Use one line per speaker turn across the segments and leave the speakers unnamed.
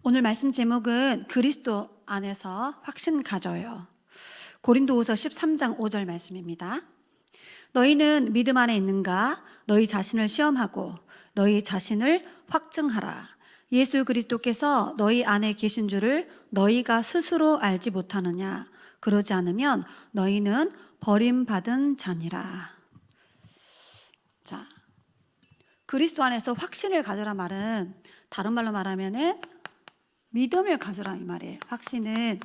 오늘 말씀 제목은 그리스도 안에서 확신 가져요. 고린도후서 13장 5절 말씀입니다. 너희는 믿음 안에 있는가? 너희 자신을 시험하고 너희 자신을 확증하라. 예수 그리스도께서 너희 안에 계신 줄을 너희가 스스로 알지 못하느냐? 그러지 않으면 너희는 버림받은 자니라. 자, 그리스도 안에서 확신을 가져라 말은 다른 말로 말하면은 믿음을 가져라 이 말이에요. 확신은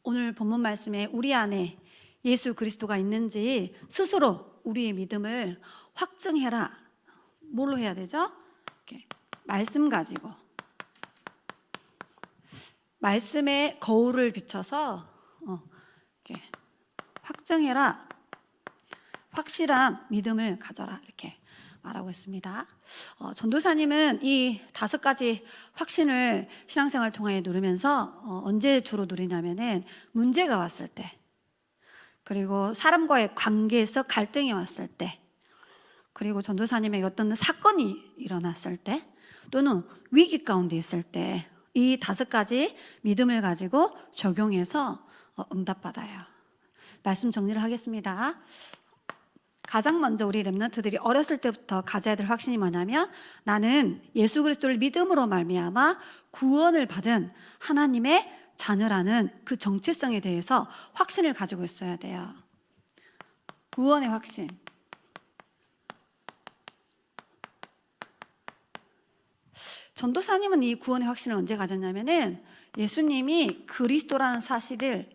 오늘 본문 말씀에 우리 안에 예수 그리스도가 있는지 스스로 우리의 믿음을 확증해라. 뭘로 해야 되죠? 이렇게 말씀 가지고 말씀에 거울을 비춰서 이렇게 확증해라. 확실한 믿음을 가져라 이렇게 말하고 있습니다. 전도사님은 이 5가지 확신을 신앙생활 통해 누리면서 언제 주로 누리냐면은 문제가 왔을 때, 그리고 사람과의 관계에서 갈등이 왔을 때, 그리고 전도사님에게 어떤 사건이 일어났을 때, 또는 위기 가운데 있을 때, 이 5가지 믿음을 가지고 적용해서 응답받아요. 말씀 정리를 하겠습니다. 가장 먼저 우리 렘넌트들이 어렸을 때부터 가져야 될 확신이 뭐냐면, 나는 예수 그리스도를 믿음으로 말미암아 구원을 받은 하나님의 자녀라는 그 정체성에 대해서 확신을 가지고 있어야 돼요. 구원의 확신. 전도사님은 이 구원의 확신을 언제 가졌냐면은 예수님이 그리스도라는 사실을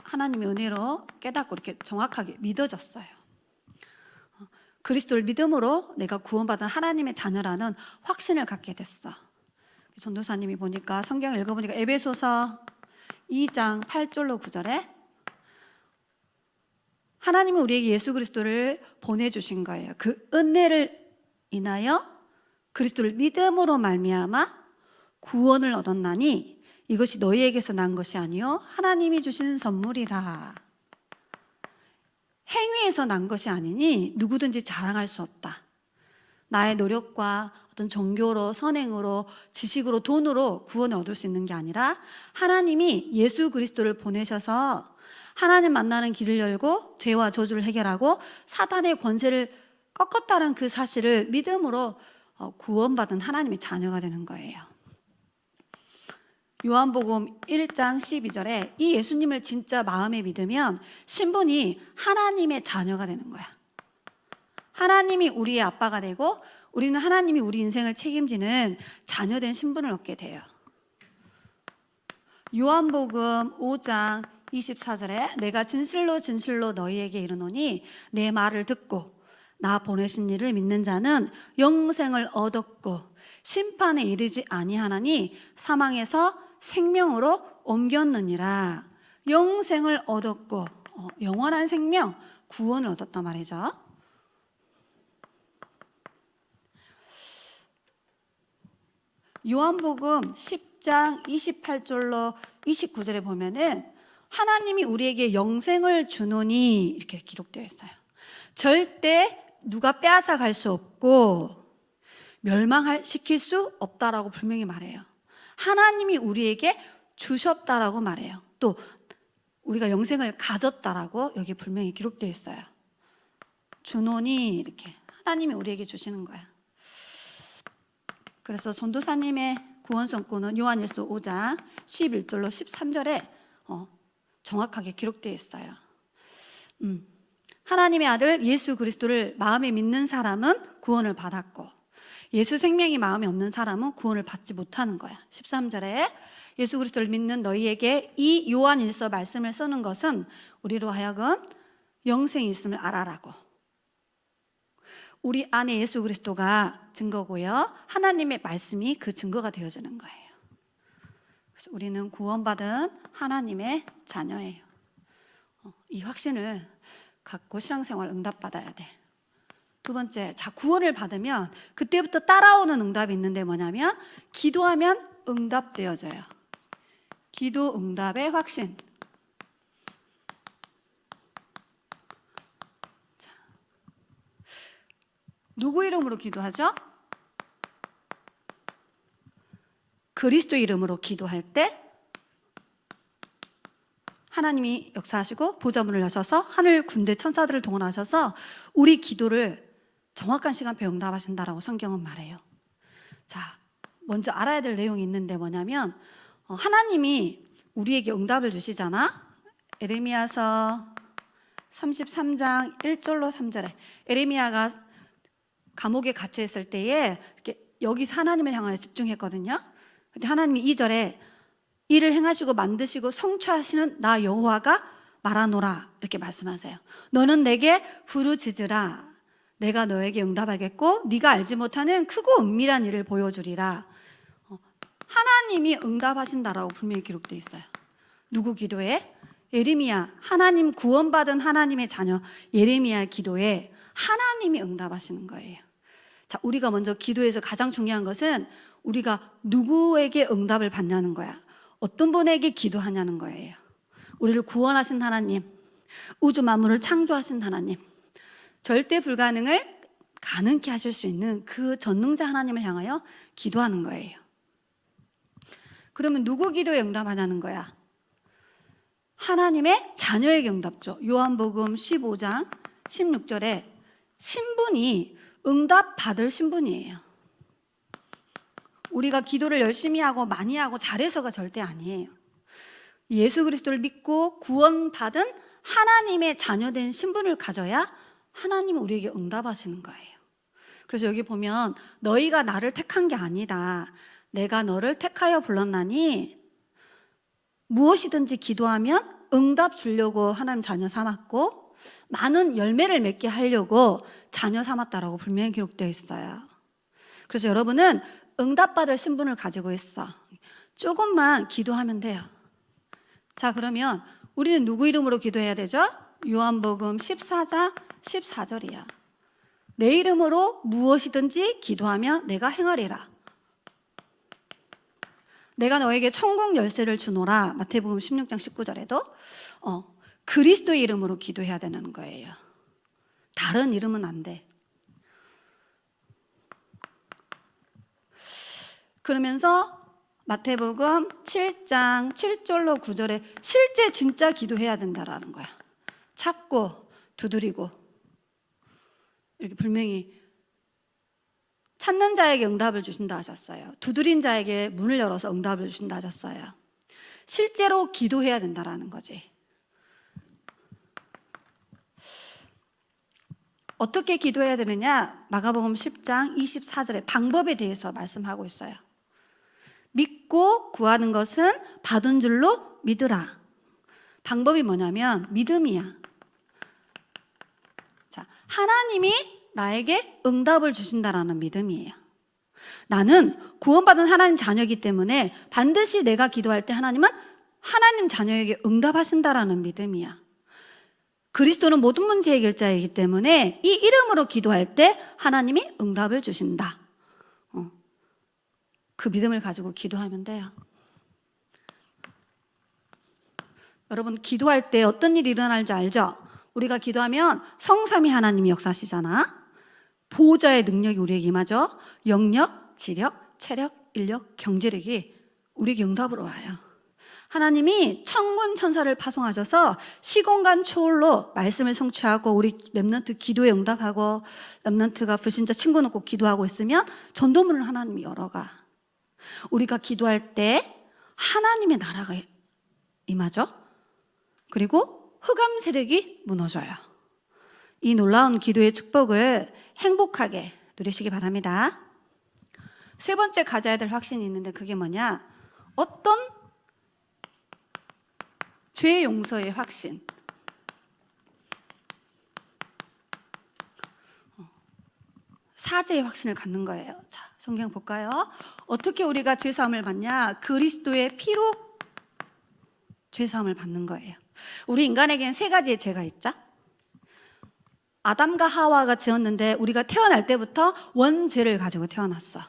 하나님의 은혜로 깨닫고 이렇게 정확하게 믿어졌어요. 그리스도를 믿음으로 내가 구원받은 하나님의 자녀라는 확신을 갖게 됐어. 전도사님이 보니까 성경을 읽어보니까 에베소서 2장 8절로 9절에 하나님은 우리에게 예수 그리스도를 보내주신 거예요. 그 은혜를 인하여 그리스도를 믿음으로 말미암아 구원을 얻었나니 이것이 너희에게서 난 것이 아니요 하나님이 주신 선물이라. 행위에서 난 것이 아니니 누구든지 자랑할 수 없다. 나의 노력과 어떤 종교로, 선행으로, 지식으로, 돈으로 구원을 얻을 수 있는 게 아니라 하나님이 예수 그리스도를 보내셔서 하나님 만나는 길을 열고 죄와 저주를 해결하고 사단의 권세를 꺾었다는 그 사실을 믿음으로 구원받은 하나님의 자녀가 되는 거예요. 요한복음 1장 12절에 이 예수님을 진짜 마음에 믿으면 신분이 하나님의 자녀가 되는 거야. 하나님이 우리의 아빠가 되고 우리는 하나님이 우리 인생을 책임지는 자녀된 신분을 얻게 돼요. 요한복음 5장 24절에 내가 진실로 진실로 너희에게 이르노니 내 말을 듣고 나 보내신 이를 믿는 자는 영생을 얻었고 심판에 이르지 아니하나니 사망에서 생명으로 옮겼느니라. 영생을 얻었고 영원한 생명, 구원을 얻었단 말이죠. 요한복음 10장 28절로 29절에 보면은 하나님이 우리에게 영생을 주노니 이렇게 기록되어 있어요. 절대 누가 빼앗아 갈 수 없고 멸망시킬 수 없다라고 분명히 말해요. 하나님이 우리에게 주셨다라고 말해요. 또 우리가 영생을 가졌다라고 여기 분명히 기록되어 있어요. 주노니 이렇게 하나님이 우리에게 주시는 거야. 그래서 전도사님의 구원 선고는 요한일서 5장 11절로 13절에 정확하게 기록되어 있어요. 하나님의 아들 예수 그리스도를 마음에 믿는 사람은 구원을 받았고 예수 생명이 마음에 없는 사람은 구원을 받지 못하는 거야. 13절에 예수 그리스도를 믿는 너희에게 이 요한일서 말씀을 쓰는 것은 우리로 하여금 영생이 있음을 알아라고. 우리 안에 예수 그리스도가 증거고요. 하나님의 말씀이 그 증거가 되어주는 거예요. 그래서 우리는 구원받은 하나님의 자녀예요. 이 확신을 갖고 신앙생활 응답받아야 돼. 두 번째, 자, 구원을 받으면 그때부터 따라오는 응답이 있는데 뭐냐면 기도하면 응답되어져요. 기도 응답의 확신. 자, 누구 이름으로 기도하죠? 그리스도 이름으로 기도할 때 하나님이 역사하시고 보좌 문을 여셔서 하늘 군대 천사들을 동원하셔서 우리 기도를 정확한 시간표에 응답하신다라고 성경은 말해요. 자, 먼저 알아야 될 내용이 있는데 뭐냐면 하나님이 우리에게 응답을 주시잖아. 에레미야서 33장 1절로 3절에 에레미야가 감옥에 갇혀 있을 때에 이렇게 여기서 하나님을 향하여 집중했거든요. 근데 하나님이 2절에 이를 행하시고 만드시고 성취하시는 나 여호와가 말하노라 이렇게 말씀하세요. 너는 내게 부르짖으라. 내가 너에게 응답하겠고 네가 알지 못하는 크고 은밀한 일을 보여주리라. 하나님이 응답하신다라고 분명히 기록되어 있어요. 누구 기도에? 예레미야, 하나님 구원받은 하나님의 자녀 예레미야 기도에 하나님이 응답하시는 거예요. 자, 우리가 먼저 기도에서 가장 중요한 것은 우리가 누구에게 응답을 받냐는 거야. 어떤 분에게 기도하냐는 거예요. 우리를 구원하신 하나님, 우주 만물을 창조하신 하나님, 절대 불가능을 가능케 하실 수 있는 그 전능자 하나님을 향하여 기도하는 거예요. 그러면 누구 기도에 응답하냐는 거야? 하나님의 자녀에게 응답죠. 요한복음 15장 16절에 신분이 응답 받을 신분이에요. 우리가 기도를 열심히 하고 많이 하고 잘해서가 절대 아니에요. 예수 그리스도를 믿고 구원받은 하나님의 자녀된 신분을 가져야 하나님은 우리에게 응답하시는 거예요. 그래서 여기 보면 너희가 나를 택한 게 아니다. 내가 너를 택하여 불렀나니 무엇이든지 기도하면 응답 주려고 하나님 자녀 삼았고 많은 열매를 맺게 하려고 자녀 삼았다라고 분명히 기록되어 있어요. 그래서 여러분은 응답받을 신분을 가지고 있어. 조금만 기도하면 돼요. 자, 그러면 우리는 누구 이름으로 기도해야 되죠? 요한복음 14장 14절이야. 내 이름으로 무엇이든지 기도하면 내가 행하리라. 내가 너에게 천국 열쇠를 주노라. 마태복음 16장 19절에도 그리스도의 이름으로 기도해야 되는 거예요. 다른 이름은 안 돼. 그러면서 마태복음 7장 7절로 9절에 실제 진짜 기도해야 된다라는 거야. 찾고 두드리고 이렇게 분명히 찾는 자에게 응답을 주신다 하셨어요. 두드린 자에게 문을 열어서 응답을 주신다 하셨어요. 실제로 기도해야 된다라는 거지. 어떻게 기도해야 되느냐? 마가복음 10장 24절에 방법에 대해서 말씀하고 있어요. 믿고 구하는 것은 받은 줄로 믿으라. 방법이 뭐냐면 믿음이야. 자, 하나님이 나에게 응답을 주신다라는 믿음이에요. 나는 구원받은 하나님 자녀이기 때문에 반드시 내가 기도할 때 하나님은 하나님 자녀에게 응답하신다라는 믿음이야. 그리스도는 모든 문제 해결자이기 때문에 이 이름으로 기도할 때 하나님이 응답을 주신다. 그 믿음을 가지고 기도하면 돼요. 여러분, 기도할 때 어떤 일이 일어날 줄 알죠? 우리가 기도하면 성삼위 하나님이 역사하시잖아. 보호자의 능력이 우리에게 임하죠. 영력, 지력, 체력, 인력, 경제력이 우리에게 응답으로 와요. 하나님이 천군 천사를 파송하셔서 시공간 초월로 말씀을 성취하고 우리 렘넌트 기도에 응답하고 렘넌트가 불신자 친구는 꼭 기도하고 있으면 전도문을 하나님이 열어가. 우리가 기도할 때 하나님의 나라가 임하죠. 그리고 흑암 세력이 무너져요. 이 놀라운 기도의 축복을 행복하게 누리시기 바랍니다. 세 번째 가져야 될 확신이 있는데 그게 뭐냐? 어떤 죄 용서의 확신. 사죄의 확신을 갖는 거예요. 자, 성경 볼까요? 어떻게 우리가 죄 사함을 받냐? 그리스도의 피로 죄 사함을 받는 거예요. 우리 인간에게는 세 가지의 죄가 있죠. 아담과 하와가 지었는데 우리가 태어날 때부터 원죄를 가지고 태어났어.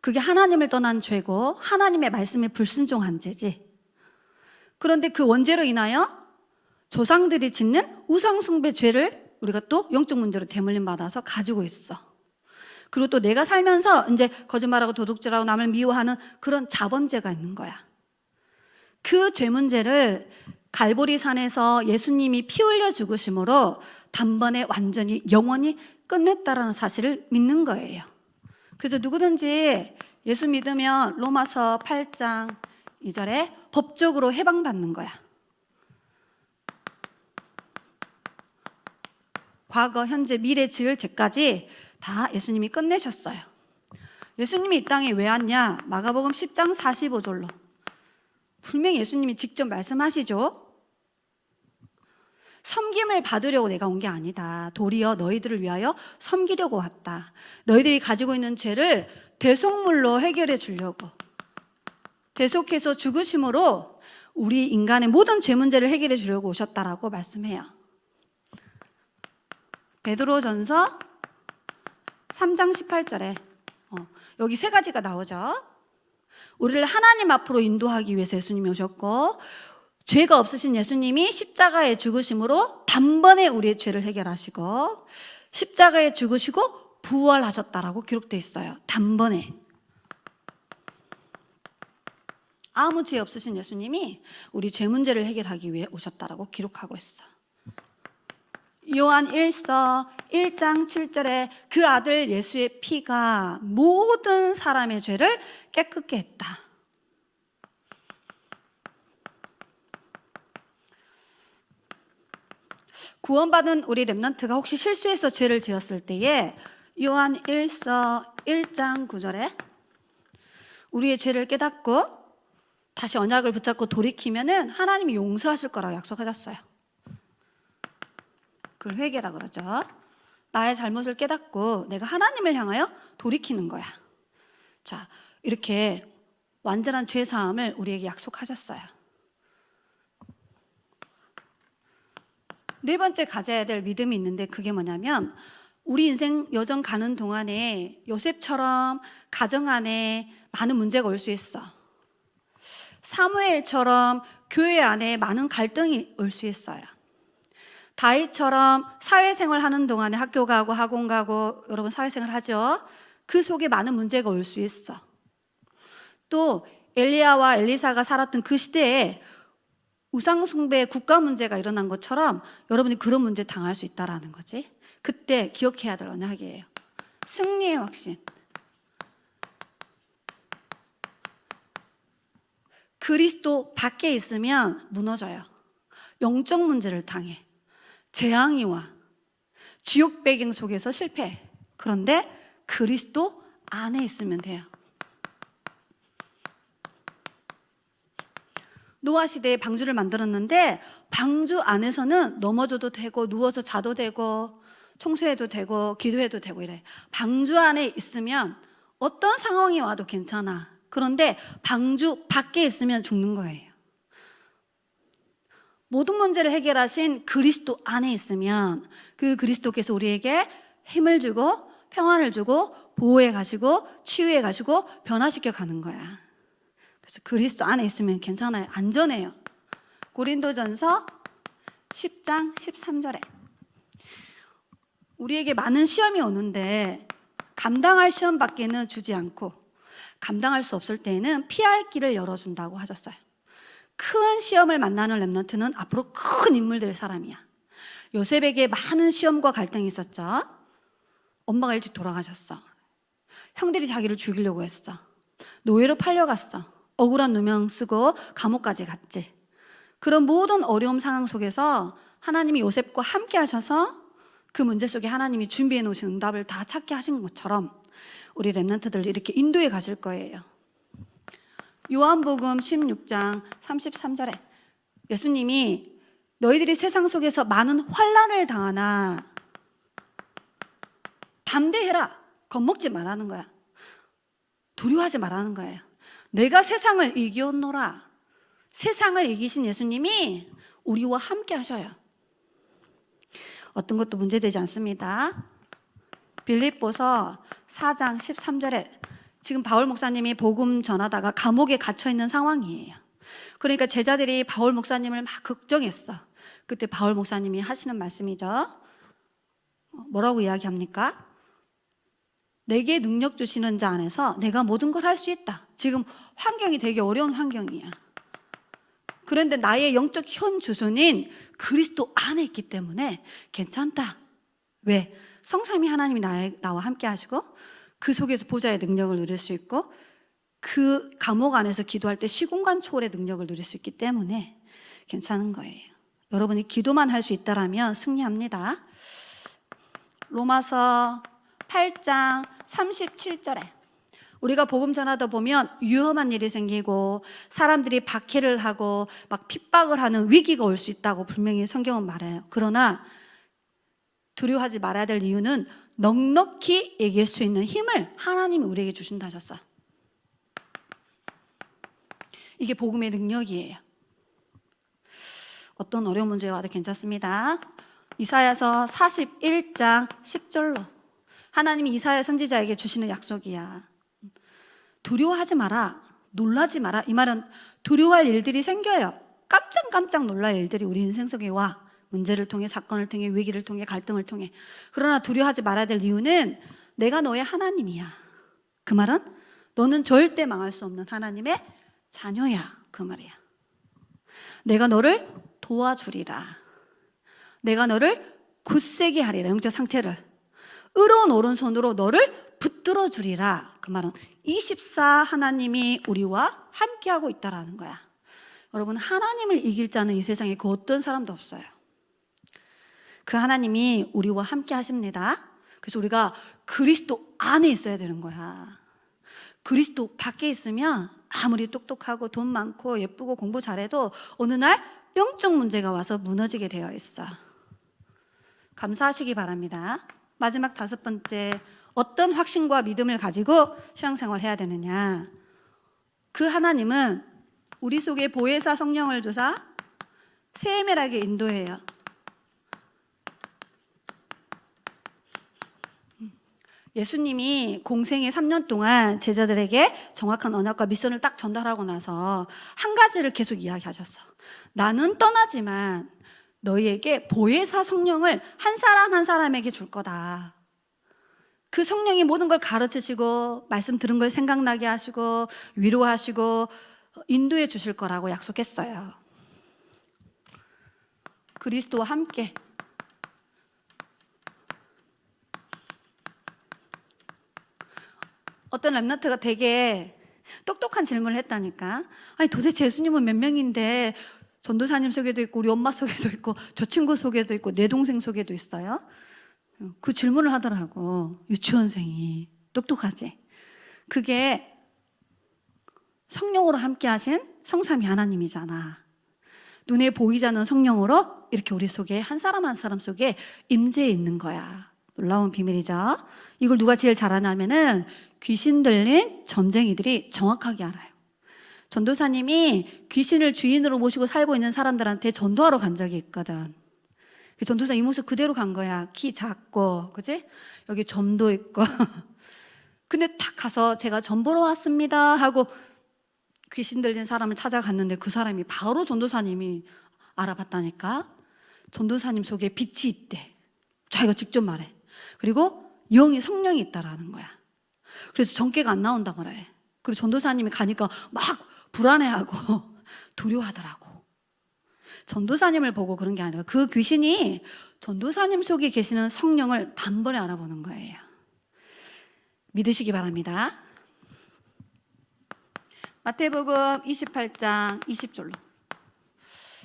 그게 하나님을 떠난 죄고 하나님의 말씀에 불순종한 죄지. 그런데 그 원죄로 인하여 조상들이 짓는 우상숭배 죄를 우리가 또 영적 문제로 대물림 받아서 가지고 있어. 그리고 또 내가 살면서 이제 거짓말하고 도둑질하고 남을 미워하는 그런 자범죄가 있는 거야. 그 죄 문제를 갈보리산에서 예수님이 피 흘려 죽으심으로 단번에 완전히 영원히 끝냈다라는 사실을 믿는 거예요. 그래서 누구든지 예수 믿으면 로마서 8장 2절에 법적으로 해방받는 거야. 과거, 현재, 미래 지을 죄까지 다 예수님이 끝내셨어요. 예수님이 이 땅에 왜 왔냐? 마가복음 10장 45절로 분명히 예수님이 직접 말씀하시죠. 섬김을 받으려고 내가 온 게 아니다. 도리어 너희들을 위하여 섬기려고 왔다. 너희들이 가지고 있는 죄를 대속물로 해결해 주려고, 대속해서 죽으심으로 우리 인간의 모든 죄 문제를 해결해 주려고 오셨다라고 말씀해요. 베드로전서 3장 18절에 여기 세 가지가 나오죠. 우리를 하나님 앞으로 인도하기 위해서 예수님이 오셨고, 죄가 없으신 예수님이 십자가에 죽으심으로 단번에 우리의 죄를 해결하시고, 십자가에 죽으시고 부활하셨다라고 기록되어 있어요. 단번에. 아무 죄 없으신 예수님이 우리 죄 문제를 해결하기 위해 오셨다라고 기록하고 있어. 요한 1서 1장 7절에 그 아들 예수의 피가 모든 사람의 죄를 깨끗게 했다. 구원받은 우리 렘넌트가 혹시 실수해서 죄를 지었을 때에 요한 1서 1장 9절에 우리의 죄를 깨닫고 다시 언약을 붙잡고 돌이키면은 하나님이 용서하실 거라고 약속하셨어요. 그걸 회개라 그러죠. 나의 잘못을 깨닫고 내가 하나님을 향하여 돌이키는 거야. 자, 이렇게 완전한 죄 사함을 우리에게 약속하셨어요. 네 번째 가져야 될 믿음이 있는데 그게 뭐냐면, 우리 인생 여정 가는 동안에 요셉처럼 가정 안에 많은 문제가 올 수 있어. 사무엘처럼 교회 안에 많은 갈등이 올 수 있어요. 다윗처럼 사회생활 하는 동안에 학교 가고 학원 가고 여러분 사회생활 하죠. 그 속에 많은 문제가 올 수 있어. 또 엘리야와 엘리사가 살았던 그 시대에 우상숭배 국가 문제가 일어난 것처럼 여러분이 그런 문제 당할 수 있다라는 거지. 그때 기억해야 될 언약이에요. 승리의 확신. 그리스도 밖에 있으면 무너져요. 영적 문제를 당해. 재앙이 와. 지옥 배경 속에서 실패해. 그런데 그리스도 안에 있으면 돼요. 노아 시대에 방주를 만들었는데 방주 안에서는 넘어져도 되고 누워서 자도 되고 청소해도 되고 기도해도 되고 이래. 방주 안에 있으면 어떤 상황이 와도 괜찮아. 그런데 방주 밖에 있으면 죽는 거예요. 모든 문제를 해결하신 그리스도 안에 있으면 그 그리스도께서 우리에게 힘을 주고 평안을 주고 보호해 가시고 치유해 가시고 변화시켜 가는 거야. 그래서 그리스도 안에 있으면 괜찮아요. 안전해요. 고린도전서 10장 13절에 우리에게 많은 시험이 오는데 감당할 시험밖에는 주지 않고 감당할 수 없을 때에는 피할 길을 열어준다고 하셨어요. 큰 시험을 만나는 렘넌트는 앞으로 큰 인물 될 사람이야. 요셉에게 많은 시험과 갈등이 있었죠. 엄마가 일찍 돌아가셨어. 형들이 자기를 죽이려고 했어. 노예로 팔려갔어. 억울한 누명 쓰고 감옥까지 갔지. 그런 모든 어려움 상황 속에서 하나님이 요셉과 함께 하셔서 그 문제 속에 하나님이 준비해 놓으신 응답을 다 찾게 하신 것처럼 우리 렘넌트들 이렇게 인도해 가실 거예요. 요한복음 16장 33절에 예수님이 너희들이 세상 속에서 많은 환난을 당하나 담대해라. 겁먹지 말라는 거야. 두려워하지 말라는 거예요. 내가 세상을 이기었노라. 세상을 이기신 예수님이 우리와 함께 하셔요. 어떤 것도 문제되지 않습니다. 빌립보서 4장 13절에 지금 바울 목사님이 복음 전하다가 감옥에 갇혀 있는 상황이에요. 그러니까 제자들이 바울 목사님을 막 걱정했어. 그때 바울 목사님이 하시는 말씀이죠. 뭐라고 이야기합니까? 내게 능력 주시는 자 안에서 내가 모든 걸 할 수 있다. 지금 환경이 되게 어려운 환경이야. 그런데 나의 영적 현 주소는 그리스도 안에 있기 때문에 괜찮다. 왜? 성삼위 하나님이 나와 함께 하시고 그 속에서 보좌의 능력을 누릴 수 있고 그 감옥 안에서 기도할 때 시공간 초월의 능력을 누릴 수 있기 때문에 괜찮은 거예요. 여러분이 기도만 할 수 있다라면 승리합니다. 로마서 8장 37절에 우리가 복음 전하다 보면 위험한 일이 생기고 사람들이 박해를 하고 막 핍박을 하는 위기가 올 수 있다고 분명히 성경은 말해요. 그러나 두려워하지 말아야 될 이유는 넉넉히 이길 수 있는 힘을 하나님이 우리에게 주신다 하셨어. 이게 복음의 능력이에요. 어떤 어려운 문제가 와도 괜찮습니다. 이사야서 41장 10절로 하나님이 이사야 선지자에게 주시는 약속이야. 두려워하지 마라, 놀라지 마라. 이 말은 두려워할 일들이 생겨요. 깜짝 놀랄 일들이 우리 인생 속에 와. 문제를 통해, 사건을 통해, 위기를 통해, 갈등을 통해. 그러나 두려워하지 말아야 될 이유는 내가 너의 하나님이야. 그 말은 너는 절대 망할 수 없는 하나님의 자녀야. 그 말이야. 내가 너를 도와주리라. 내가 너를 굳세게 하리라. 영적 상태를 의로운 오른손으로 너를 붙들어 주리라. 그 말은 24 하나님이 우리와 함께하고 있다라는 거야. 여러분, 하나님을 이길 자는 이 세상에 그 어떤 사람도 없어요. 그 하나님이 우리와 함께 하십니다. 그래서 우리가 그리스도 안에 있어야 되는 거야. 그리스도 밖에 있으면 아무리 똑똑하고 돈 많고 예쁘고 공부 잘해도 어느 날 영적 문제가 와서 무너지게 되어 있어. 감사하시기 바랍니다. 마지막 5번째, 어떤 확신과 믿음을 가지고 신앙생활을 해야 되느냐. 그 하나님은 우리 속에 보혜사 성령을 주사 세밀하게 인도해요. 예수님이 공생의 3년 동안 제자들에게 정확한 언약과 미션을 딱 전달하고 나서 한 가지를 계속 이야기하셨어. 나는 떠나지만 너희에게 보혜사 성령을 한 사람 한 사람에게 줄 거다. 그 성령이 모든 걸 가르치시고 말씀 들은 걸 생각나게 하시고 위로하시고 인도해 주실 거라고 약속했어요. 그리스도와 함께 어떤 랩런트가 되게 똑똑한 질문을 했다니까. 아니 도대체 예수님은 몇 명인데 전도사님 속에도 있고 우리 엄마 속에도 있고 저 친구 속에도 있고 내 동생 속에도 있어요? 그 질문을 하더라고. 유치원생이. 똑똑하지? 그게 성령으로 함께 하신 성삼위 하나님이잖아. 눈에 보이지 않는 성령으로 이렇게 우리 속에 한 사람 한 사람 속에 임재해 있는 거야. 놀라운 비밀이죠. 이걸 누가 제일 잘하냐면은 귀신 들린 점쟁이들이 정확하게 알아요. 전도사님이 귀신을 주인으로 모시고 살고 있는 사람들한테 전도하러 간 적이 있거든. 그 전도사 이 모습 그대로 간 거야. 키 작고, 그치? 여기 점도 있고. 근데 딱 가서 제가 점 보러 왔습니다 하고 귀신 들린 사람을 찾아갔는데 그 사람이 바로 전도사님이 알아봤다니까. 전도사님 속에 빛이 있대. 자기가 직접 말해. 그리고 영이 성령이 있다라는 거야. 그래서 전개가 안 나온다 그래. 그리고 전도사님이 가니까 막 불안해하고 두려워하더라고. 전도사님을 보고 그런 게 아니라 그 귀신이 전도사님 속에 계시는 성령을 단번에 알아보는 거예요. 믿으시기 바랍니다. 마태복음 28장 20절로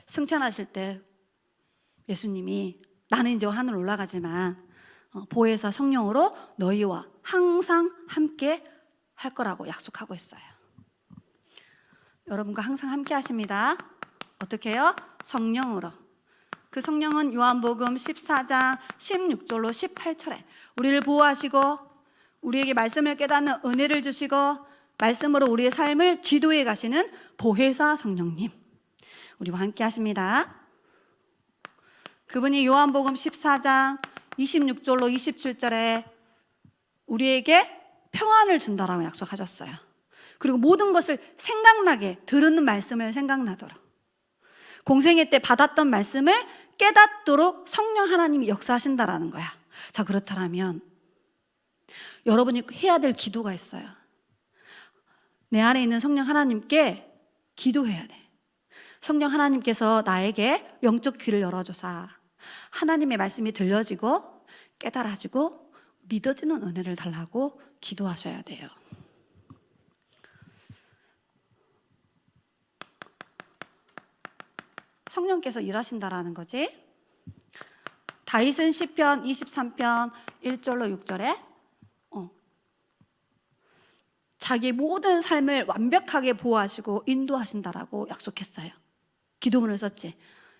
승천하실 때 예수님이 나는 이제 하늘 올라가지만 보혜사 성령으로 너희와 항상 함께 할 거라고 약속하고 있어요. 여러분과 항상 함께 하십니다. 어떻게 해요? 성령으로. 그 성령은 요한복음 14장 16절로 18절에 우리를 보호하시고 우리에게 말씀을 깨닫는 은혜를 주시고 말씀으로 우리의 삶을 지도해 가시는 보혜사 성령님, 우리와 함께 하십니다. 그분이 요한복음 14장 26절로 27절에 우리에게 평안을 준다라고 약속하셨어요. 그리고 모든 것을 생각나게, 들은 말씀을 생각나도록, 공생애 때 받았던 말씀을 깨닫도록 성령 하나님이 역사하신다라는 거야. 자, 그렇다면 여러분이 해야 될 기도가 있어요. 내 안에 있는 성령 하나님께 기도해야 돼. 성령 하나님께서 나에게 영적 귀를 열어줘서 하나님의 말씀이 들려지고 깨달아지고 믿어지는 은혜를 달라고 기도하셔야 돼요. 성령께서 일하신다라는 거지. 다윗은 시편 23편 1절로 6절에 자기 모든 삶을 완벽하게 보호하시고 인도하신다라고 약속했어요. 기도문을 썼지.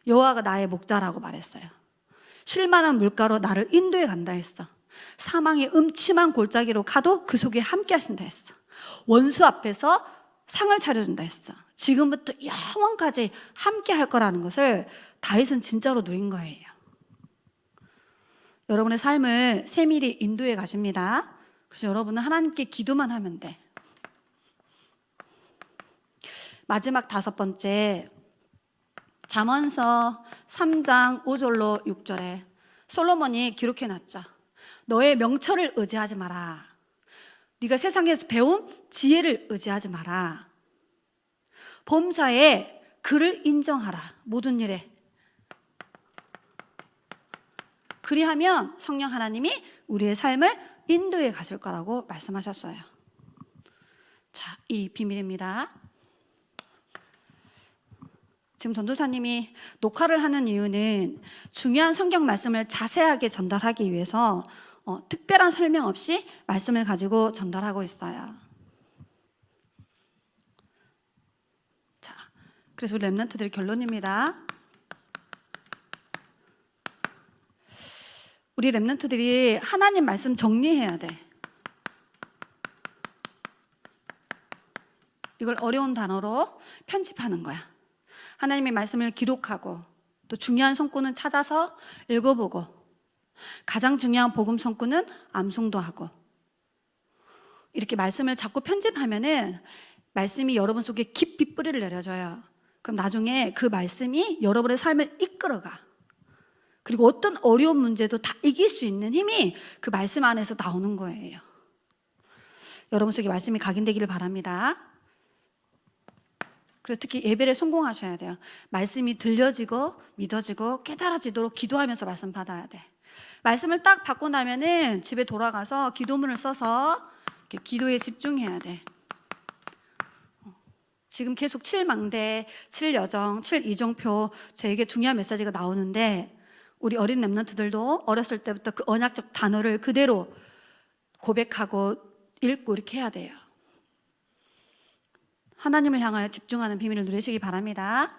여호와가 나의 목자라고 말했어요. 쉴만한 물가로 나를 인도해 간다 했어. 사망의 음침한 골짜기로 가도 그 속에 함께 하신다 했어. 원수 앞에서 상을 차려준다 했어. 지금부터 영원까지 함께 할 거라는 것을 다윗은 진짜로 누린 거예요. 여러분의 삶을 세밀히 인도해 가십니다. 그래서 여러분은 하나님께 기도만 하면 돼. 마지막 5번째, 잠언서 3장 5절로 6절에 솔로몬이 기록해놨죠. 너의 명철을 의지하지 마라. 네가 세상에서 배운 지혜를 의지하지 마라. 범사에 그를 인정하라. 모든 일에. 그리하면 성령 하나님이 우리의 삶을 인도해 가실 거라고 말씀하셨어요. 자, 이 비밀입니다. 지금 전도사님이 녹화를 하는 이유는 중요한 성경 말씀을 자세하게 전달하기 위해서 특별한 설명 없이 말씀을 가지고 전달하고 있어요. 자, 그래서 우리 랩런트들의 결론입니다. 우리 랩런트들이 하나님 말씀 정리해야 돼. 이걸 어려운 단어로 편집하는 거야. 하나님의 말씀을 기록하고 또 중요한 성구는 찾아서 읽어보고 가장 중요한 복음 성구는 암송도 하고 이렇게 말씀을 자꾸 편집하면은 말씀이 여러분 속에 깊이 뿌리를 내려줘요. 그럼 나중에 그 말씀이 여러분의 삶을 이끌어가. 그리고 어떤 어려운 문제도 다 이길 수 있는 힘이 그 말씀 안에서 나오는 거예요. 여러분 속에 말씀이 각인되기를 바랍니다. 그래서 특히 예배를 성공하셔야 돼요. 말씀이 들려지고 믿어지고 깨달아지도록 기도하면서 말씀 받아야 돼. 말씀을 딱 받고 나면은 집에 돌아가서 기도문을 써서 이렇게 기도에 집중해야 돼. 지금 계속 7망대, 7여정, 7이정표 되게 중요한 메시지가 나오는데 우리 어린 랩런트들도 어렸을 때부터 그 언약적 단어를 그대로 고백하고 읽고 이렇게 해야 돼요. 하나님을 향하여 집중하는 비밀을 누리시기 바랍니다.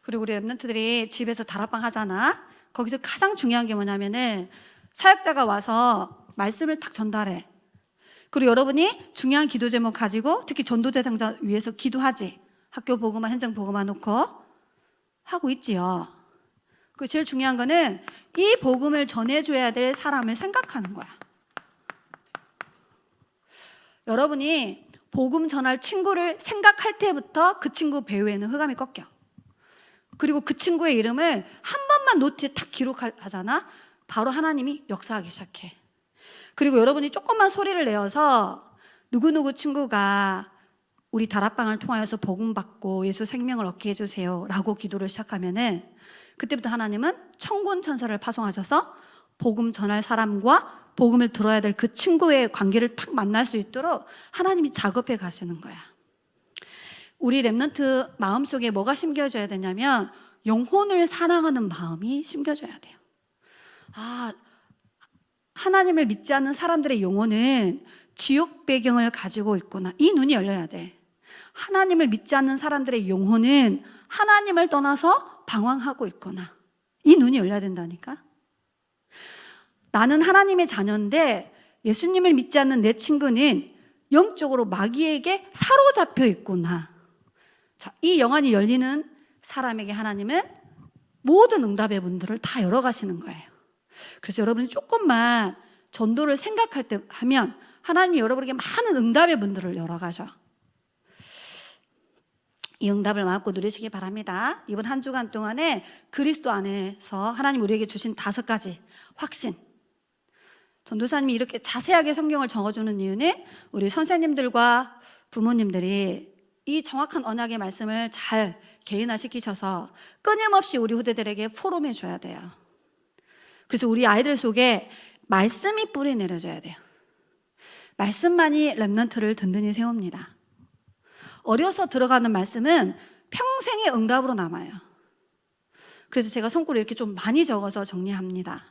그리고 우리 랩런트들이 집에서 다락방 하잖아. 거기서 가장 중요한 게 뭐냐면은 사역자가 와서 말씀을 딱 전달해. 그리고 여러분이 중요한 기도 제목 가지고 특히 전도 대상자 위해서 기도하지. 학교 복음화, 현장 복음화 놓고 하고 있지요. 그리고 제일 중요한 거는 이 복음을 전해줘야 될 사람을 생각하는 거야. 여러분이 복음 전할 친구를 생각할 때부터 그 친구 배후에는 흑암이 꺾여. 그리고 그 친구의 이름을 한 번만 노트에 딱 기록하잖아. 바로 하나님이 역사하기 시작해. 그리고 여러분이 조금만 소리를 내어서 누구누구 친구가 우리 다락방을 통하여서 복음 받고 예수 생명을 얻게 해주세요 라고 기도를 시작하면은 그때부터 하나님은 천군 천사를 파송하셔서 복음 전할 사람과 복음을 들어야 될 그 친구의 관계를 탁 만날 수 있도록 하나님이 작업해 가시는 거야. 우리 랩런트 마음속에 뭐가 심겨져야 되냐면 영혼을 사랑하는 마음이 심겨져야 돼요. 하나님을 믿지 않는 사람들의 영혼은 지옥 배경을 가지고 있구나. 이 눈이 열려야 돼. 하나님을 믿지 않는 사람들의 영혼은 하나님을 떠나서 방황하고 있구나. 이 눈이 열려야 된다니까. 나는 하나님의 자녀인데 예수님을 믿지 않는 내 친구는 영적으로 마귀에게 사로잡혀 있구나. 자, 이 영안이 열리는 사람에게 하나님은 모든 응답의 문들을 다 열어가시는 거예요. 그래서 여러분이 조금만 전도를 생각할 때 하면 하나님이 여러분에게 많은 응답의 문들을 열어가셔. 이 응답을 마음껏 누리시기 바랍니다. 이번 한 주간 동안에 그리스도 안에서 하나님 우리에게 주신 5가지 확신. 전도사님이 이렇게 자세하게 성경을 적어주는 이유는 우리 선생님들과 부모님들이 이 정확한 언약의 말씀을 잘 개인화시키셔서 끊임없이 우리 후대들에게 포럼해 줘야 돼요. 그래서 우리 아이들 속에 말씀이 뿌리 내려져야 돼요. 말씀만이 렘넌트를 든든히 세웁니다. 어려서 들어가는 말씀은 평생의 응답으로 남아요. 그래서 제가 손글을 이렇게 좀 많이 적어서 정리합니다.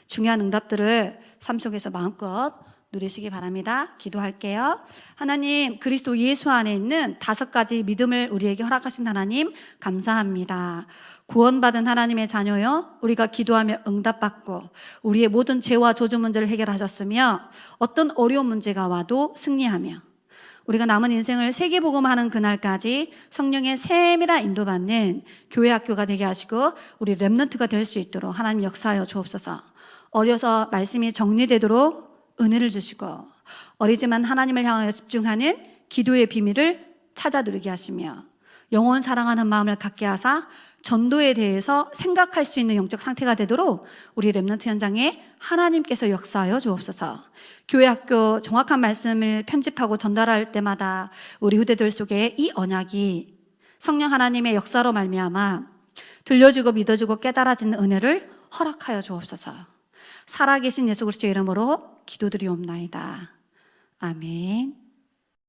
중요한 응답들을 삶 속에서 마음껏 누리시기 바랍니다. 기도할게요. 하나님, 그리스도 예수 안에 있는 5가지 믿음을 우리에게 허락하신 하나님 감사합니다. 구원받은 하나님의 자녀요, 우리가 기도하며 응답받고 우리의 모든 죄와 저주 문제를 해결하셨으며 어떤 어려운 문제가 와도 승리하며 우리가 남은 인생을 세계복음하는 그날까지 성령의 세밀한 인도받는 교회 학교가 되게 하시고 우리 렘넌트가 될 수 있도록 하나님 역사하여 주옵소서. 어려서 말씀이 정리되도록 은혜를 주시고 어리지만 하나님을 향하여 집중하는 기도의 비밀을 찾아 누리게 하시며 영원 사랑하는 마음을 갖게 하사 전도에 대해서 생각할 수 있는 영적 상태가 되도록 우리 렘넌트 현장에 하나님께서 역사하여 주옵소서. 교회 학교 정확한 말씀을 편집하고 전달할 때마다 우리 후대들 속에 이 언약이 성령 하나님의 역사로 말미암아 들려지고 믿어지고 깨달아지는 은혜를 허락하여 주옵소서. 살아계신 예수 그리스도의 이름으로 기도드리옵나이다. 아멘.